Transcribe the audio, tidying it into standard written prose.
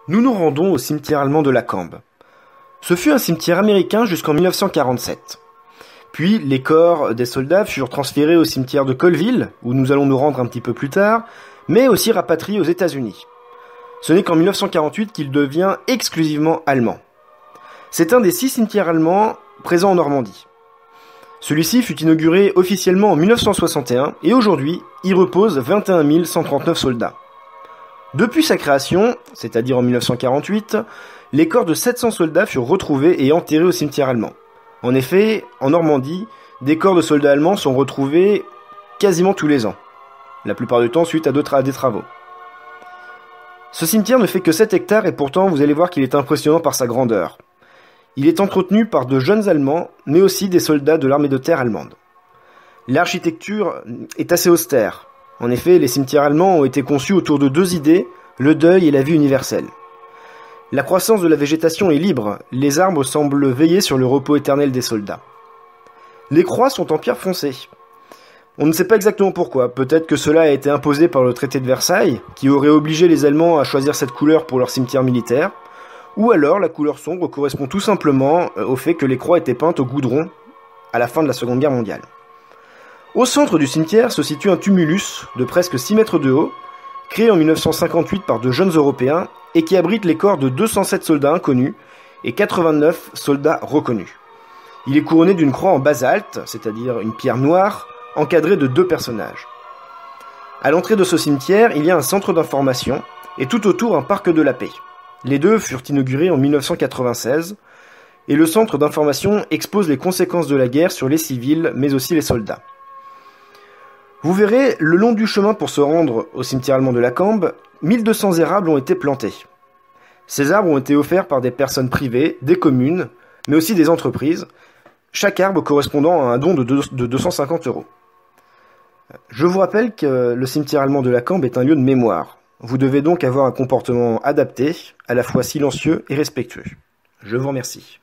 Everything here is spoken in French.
Nous nous rendons au cimetière allemand de la Cambe. Ce fut un cimetière américain jusqu'en 1947. Puis les corps des soldats furent transférés au cimetière de Colville, où nous allons nous rendre un petit peu plus tard, mais aussi rapatriés aux États-Unis. Ce n'est qu'en 1948 qu'il devient exclusivement allemand. C'est un des 6 cimetières allemands présents en Normandie. Celui-ci fut inauguré officiellement en 1961 et aujourd'hui, y reposent 21 139 soldats. Depuis sa création, c'est-à-dire en 1948, les corps de 700 soldats furent retrouvés et enterrés au cimetière allemand. En effet, en Normandie, des corps de soldats allemands sont retrouvés quasiment tous les ans, la plupart du temps suite à des travaux. Ce cimetière ne fait que 7 hectares et pourtant vous allez voir qu'il est impressionnant par sa grandeur. Il est entretenu par de jeunes Allemands, mais aussi des soldats de l'armée de terre allemande. L'architecture est assez austère. En effet, les cimetières allemands ont été conçus autour de 2 idées, le deuil et la vie universelle. La croissance de la végétation est libre, les arbres semblent veiller sur le repos éternel des soldats. Les croix sont en pierre foncée. On ne sait pas exactement pourquoi, peut-être que cela a été imposé par le traité de Versailles, qui aurait obligé les Allemands à choisir cette couleur pour leur cimetière militaire, ou alors la couleur sombre correspond tout simplement au fait que les croix étaient peintes au goudron à la fin de la Seconde Guerre mondiale. Au centre du cimetière se situe un tumulus de presque 6 mètres de haut, créé en 1958 par de jeunes Européens et qui abrite les corps de 207 soldats inconnus et 89 soldats reconnus. Il est couronné d'une croix en basalte, c'est-à-dire une pierre noire, encadrée de 2 personnages. À l'entrée de ce cimetière, il y a un centre d'information et tout autour un parc de la paix. Les deux furent inaugurés en 1996 et le centre d'information expose les conséquences de la guerre sur les civils mais aussi les soldats. Vous verrez, le long du chemin pour se rendre au cimetière allemand de la Cambe, 1200 érables ont été plantés. Ces arbres ont été offerts par des personnes privées, des communes, mais aussi des entreprises, chaque arbre correspondant à un don de 250 €. Je vous rappelle que le cimetière allemand de la Cambe est un lieu de mémoire. Vous devez donc avoir un comportement adapté, à la fois silencieux et respectueux. Je vous remercie.